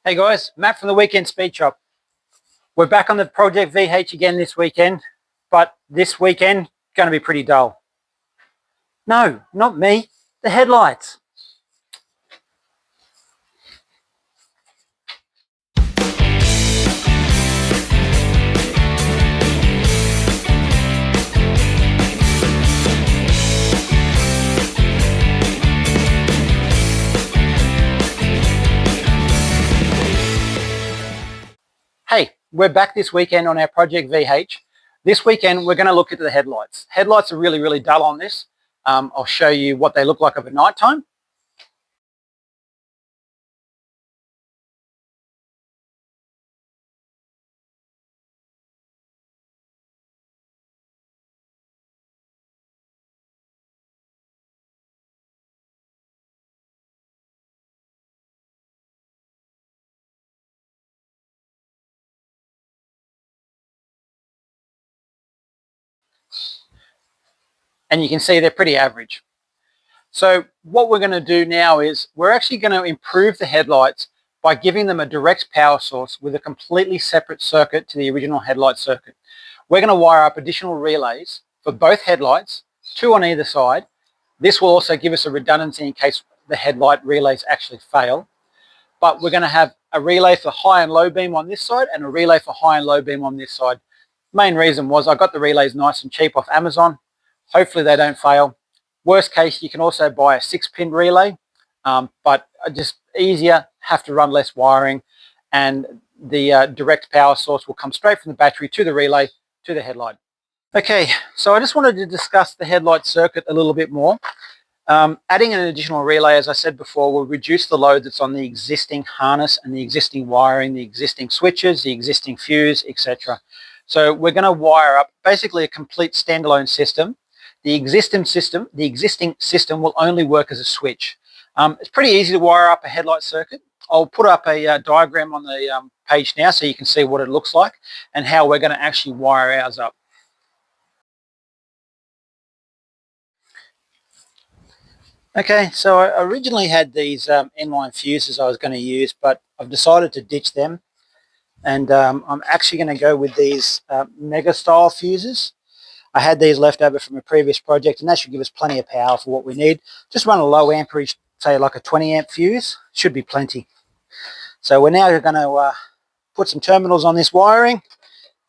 Hey guys, Matt from the Weekend Speed Shop. We're back on the Project VH again this weekend, but this weekend going to be pretty dull. No, not me, the headlights. Hey, we're back this weekend on our Project VH. This weekend, we're going to look at the headlights. Headlights are really dull on this. I'll show you what they look like at night time. And you can see they're pretty average. So what we're going to do now is we're actually going to improve the headlights by giving them a direct power source with a completely separate circuit to the original headlight circuit. We're going to wire up additional relays for both headlights, 2 on either side. This will also give us a redundancy in case the headlight relays actually fail. But we're going to have a relay for high and low beam on this side and a relay for high and low beam on this side. Main reason was I got the relays nice and cheap off Amazon. Hopefully they don't fail. Worst case, you can also buy a 6-pin relay, but just easier, have to run less wiring, and the direct power source will come straight from the battery to the relay to the headlight. Okay, so I just wanted to discuss the headlight circuit a little bit more. Adding an additional relay, as I said before, will reduce the load that's on the existing harness and the existing wiring, the existing switches, the existing fuse, etc. So we're going to wire up basically a complete standalone system. The existing system will only work as a switch. It's pretty easy to wire up a headlight circuit. I'll put up a diagram on the page now so you can see what it looks like and how we're going to actually wire ours up. Okay, so I originally had these inline fuses I was going to use, but I've decided to ditch them, and I'm actually going to go with these mega style fuses. I had these left over from a previous project, and that should give us plenty of power for what we need. Just run a low amperage, say like a 20 amp fuse, should be plenty. So we're now going to put some terminals on this wiring.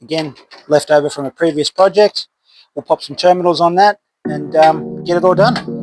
Again, left over from a previous project. We'll pop some terminals on that and get it all done.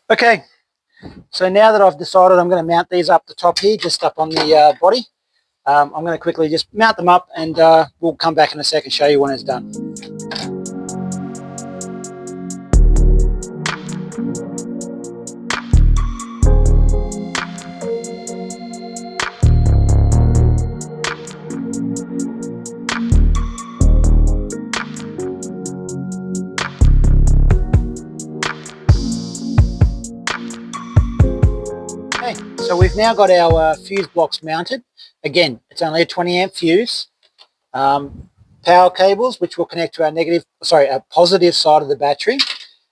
Okay, so now that I've decided I'm going to mount these up the top here, just up on the body, I'm going to quickly just mount them up, and we'll come back in a second and show you when it's done. So we've now got our fuse blocks mounted. Again, it's only a 20 amp fuse. Power cables, which will connect to our positive side of the battery.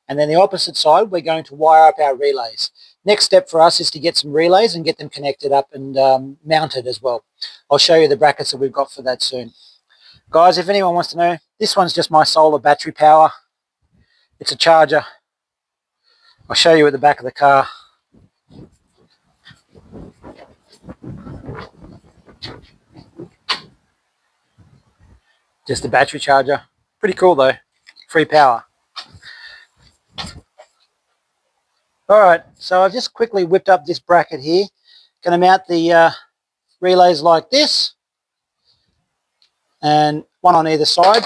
And then the opposite side, we're going to wire up our relays. Next step for us is to get some relays and get them connected up and mounted as well. I'll show you the brackets that we've got for that soon. Guys, if anyone wants to know, this one's just my solar battery power. It's a charger. I'll show you at the back of the car. Just a battery charger. Pretty cool though. Free power. Alright, so I've just quickly whipped up this bracket here. Going to mount the relays like this. And one on either side.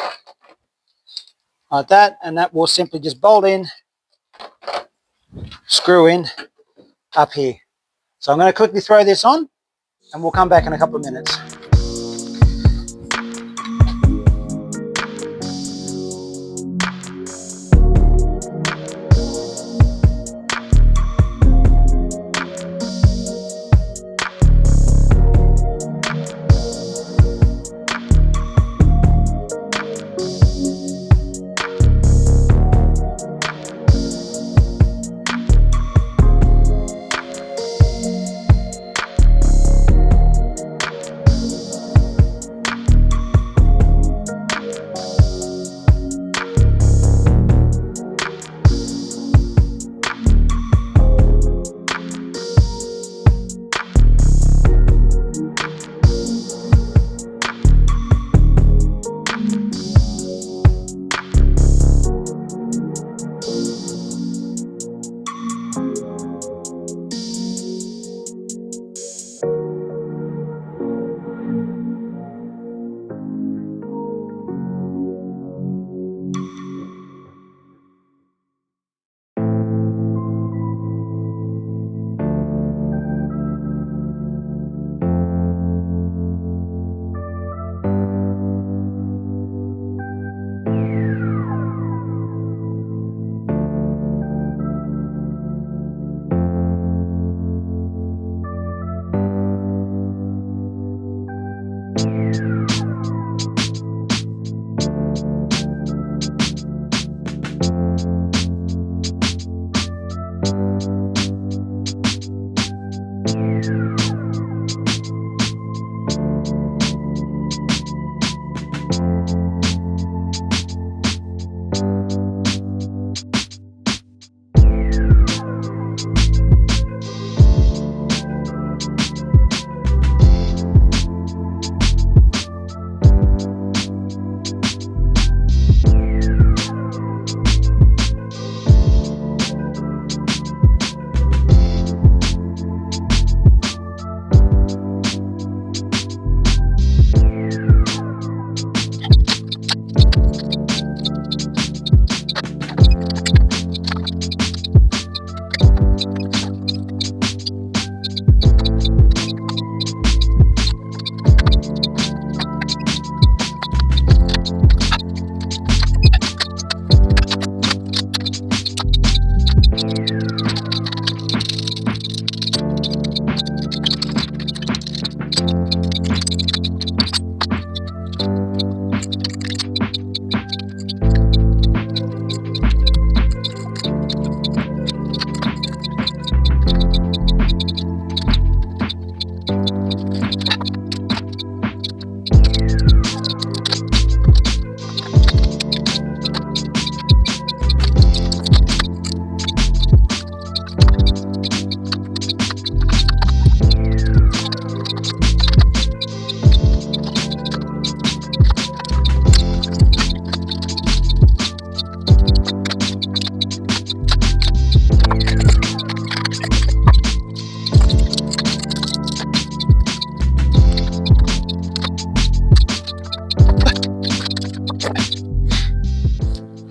Like that. And that will simply just bolt in, screw in, up here. So I'm going to quickly throw this on and we'll come back in a couple of minutes.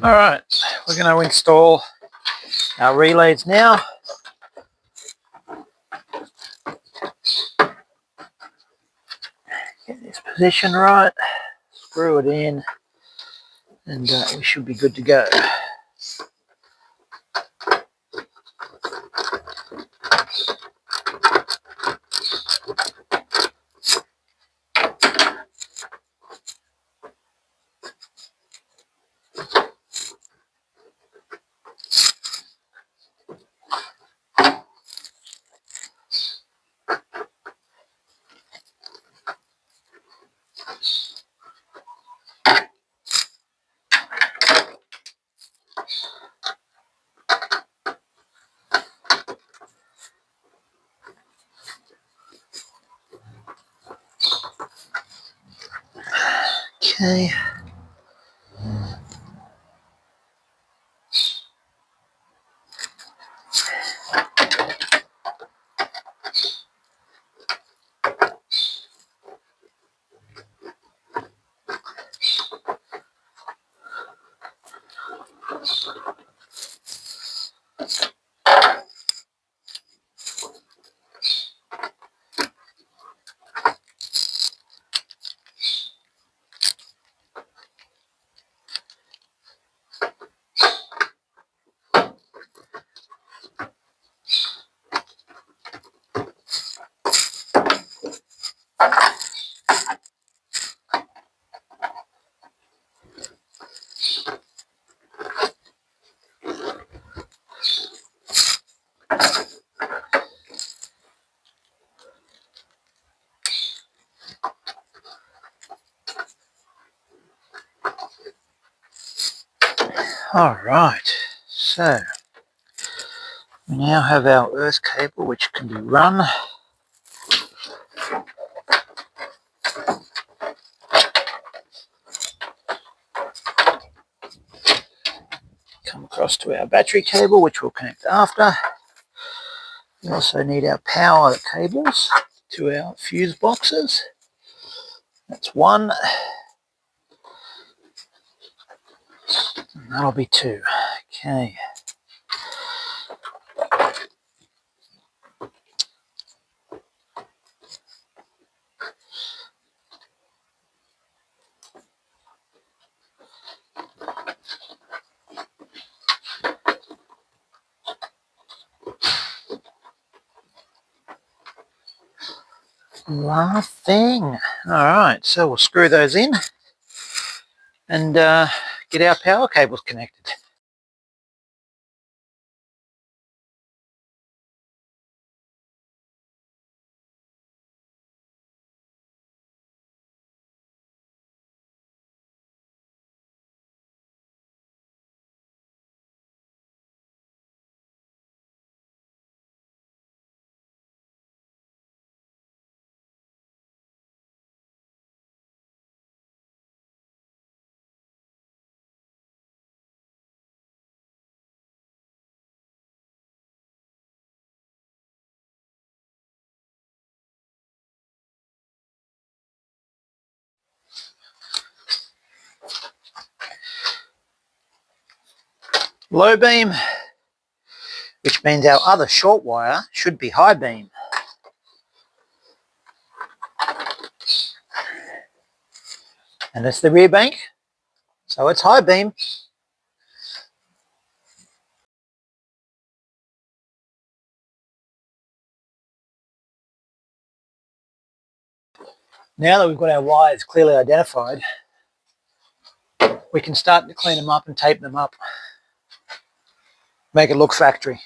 Alright, we're going to install our relays now. Get this position right, screw it in, and we should be good to go. Okay. All right, so we now have our earth cable which can be run. Come across to our battery cable which we'll connect after. We also need our power cables to our fuse boxes. That's one. And that'll be two. Okay. Last thing. All right, so we'll screw those in and get our power cables connected. Low beam, which means our other short wire should be high beam. And it's the rear bank, so it's high beam. Now that we've got our wires clearly identified, we can start to clean them up and tape them up. Make it look factory.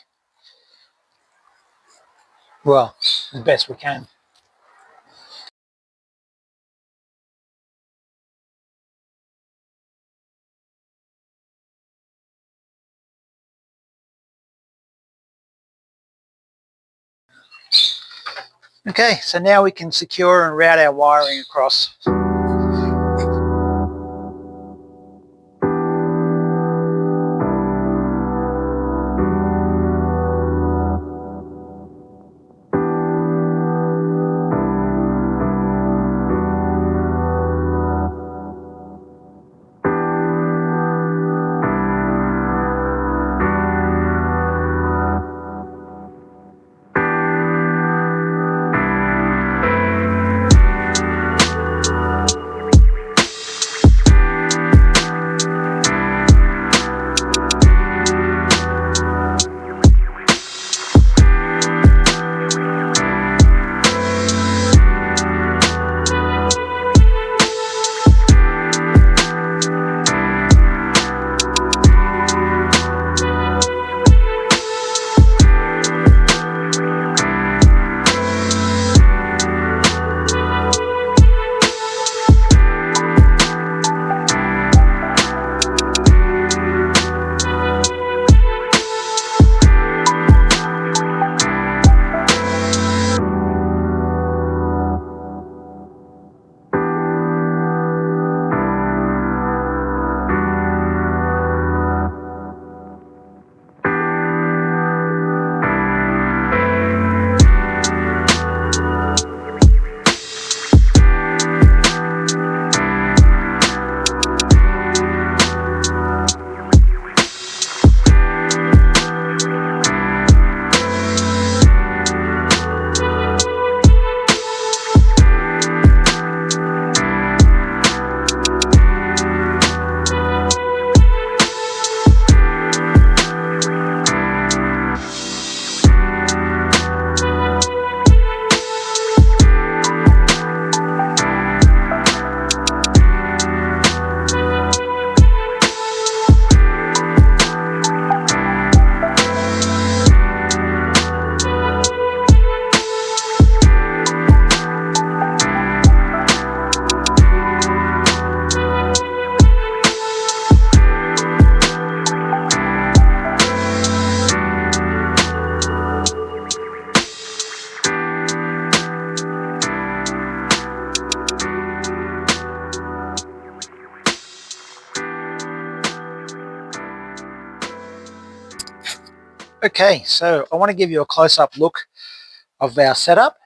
Well, as best we can. Okay, so now we can secure and route our wiring across. Okay, so I want to give you a close-up look of our setup.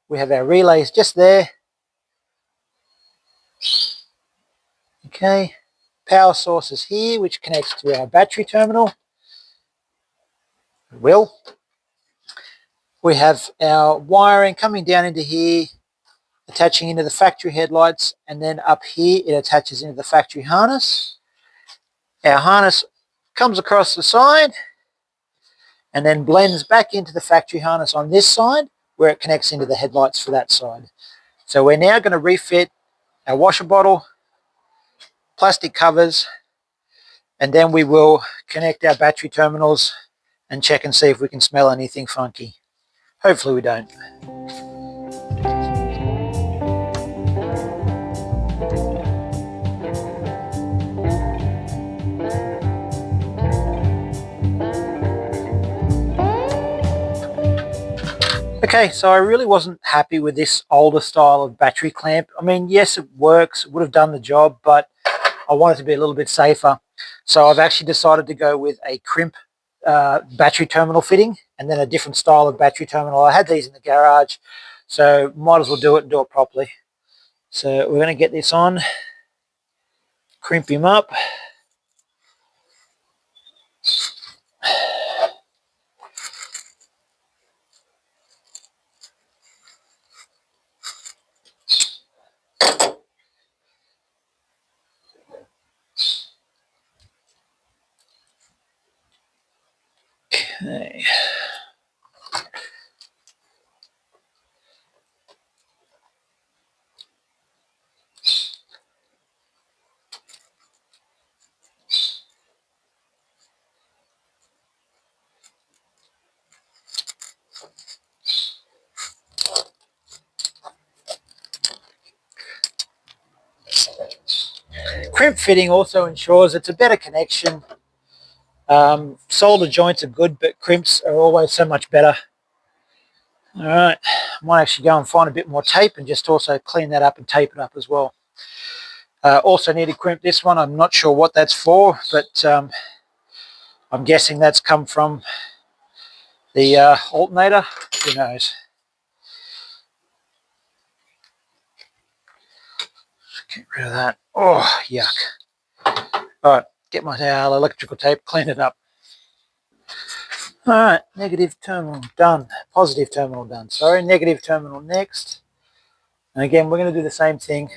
We have our relays just there. Okay, power source is here, which connects to our battery terminal. We have our wiring coming down into here, attaching into the factory headlights, and then up here it attaches into the factory harness. Our harness comes across the side and then blends back into the factory harness on this side, where it connects into the headlights for that side. So we're now going to refit our washer bottle, plastic covers, and then we will connect our battery terminals and check and see if we can smell anything funky. Hopefully we don't. Okay, so I really wasn't happy with this older style of battery clamp. I mean, yes, it works, it would have done the job, but I wanted to be a little bit safer. So I've actually decided to go with a crimp battery terminal fitting, and then a different style of battery terminal. I had these in the garage, so might as well do it and do it properly. So we're going to get this on, crimp him up. Okay. Crimp fitting also ensures it's a better connection. Solder joints are good, but crimps are always so much better. All right, I might actually go and find a bit more tape and just also clean that up and tape it up as well. Also need to crimp this one. I'm not sure what that's for, but I'm guessing that's come from the alternator. Who knows? Get rid of that. Oh, yuck. All right, get my electrical tape, clean it up. All right, negative terminal done. Positive terminal done. Sorry, negative terminal next. And again, we're going to do the same thing.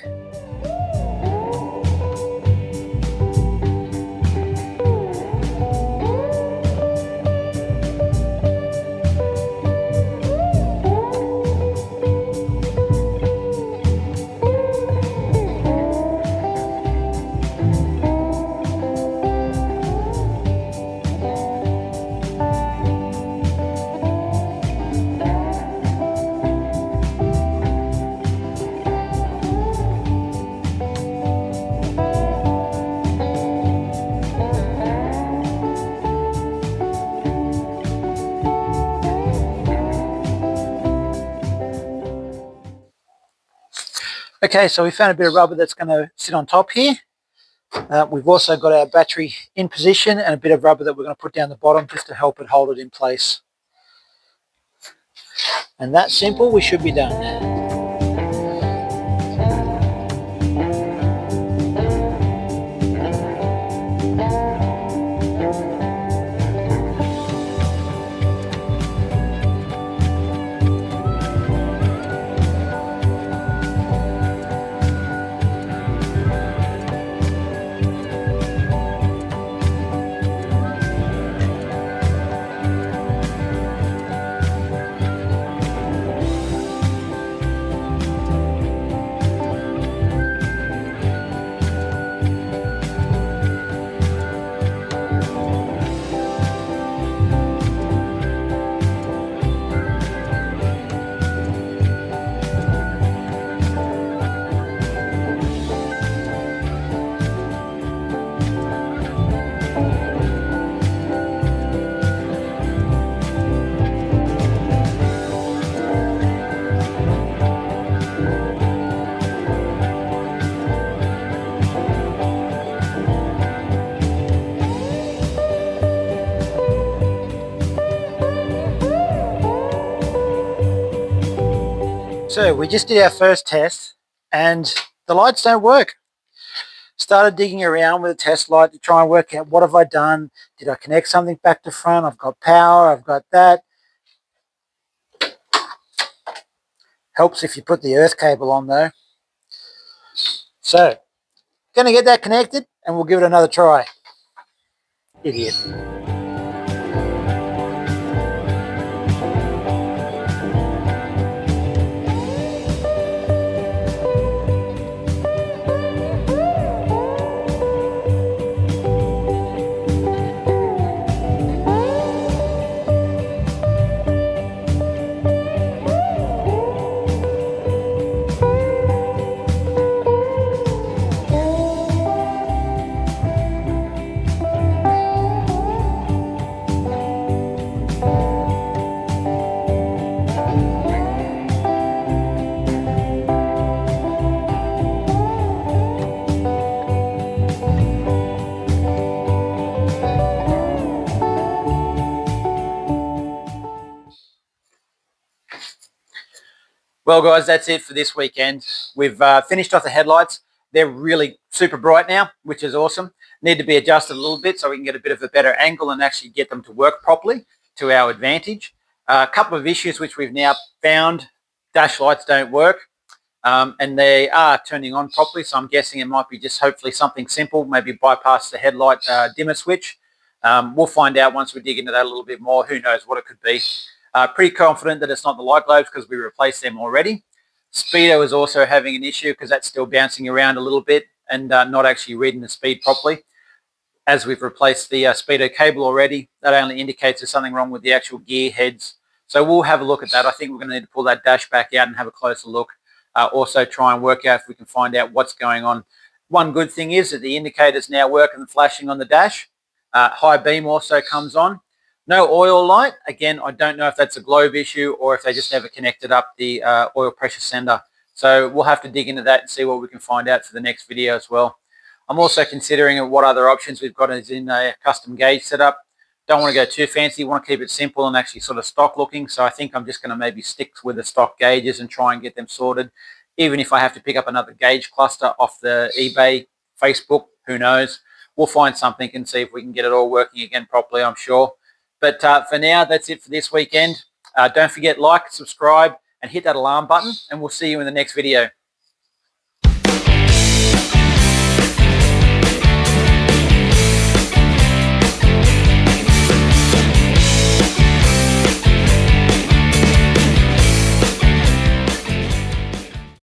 Okay, so we found a bit of rubber that's going to sit on top here. We've also got our battery in position and a bit of rubber that we're going to put down the bottom just to help it hold it in place. And that's simple, we should be done. So we just did our first test and the lights don't work. Started digging around with a test light to try and work out what have I done. Did I connect something back to front? I've got power, I've got that. Helps if you put the earth cable on though. So, gonna get that connected and we'll give it another try. Idiot. Well guys, that's it for this weekend. We've finished off the headlights. They're really super bright now, which is awesome. Need to be adjusted a little bit so we can get a bit of a better angle and actually get them to work properly to our advantage. A couple of issues which we've now found. Dash lights don't work and they are turning on properly, so I'm guessing it might be just hopefully something simple, maybe bypass the headlight dimmer switch. We'll find out once we dig into that a little bit more. Who knows what it could be. Pretty confident that it's not the light globes because we replaced them already. Speedo is also having an issue because that's still bouncing around a little bit and not actually reading the speed properly. As we've replaced the Speedo cable already, that only indicates there's something wrong with the actual gear heads. So we'll have a look at that. I think we're going to need to pull that dash back out and have a closer look. Also try and work out if we can find out what's going on. One good thing is that the indicators now work and flashing on the dash. High beam also comes on. No oil light. Again, I don't know if that's a globe issue or if they just never connected up the oil pressure sender. So we'll have to dig into that and see what we can find out for the next video as well. I'm also considering what other options we've got is in a custom gauge setup. Don't want to go too fancy. Want to keep it simple and actually sort of stock looking. So I think I'm just going to maybe stick with the stock gauges and try and get them sorted. Even if I have to pick up another gauge cluster off the eBay, Facebook, who knows. We'll find something and see if we can get it all working again properly, I'm sure. But for now, that's it for this weekend. Don't forget, like, subscribe, and hit that alarm button, and we'll see you in the next video.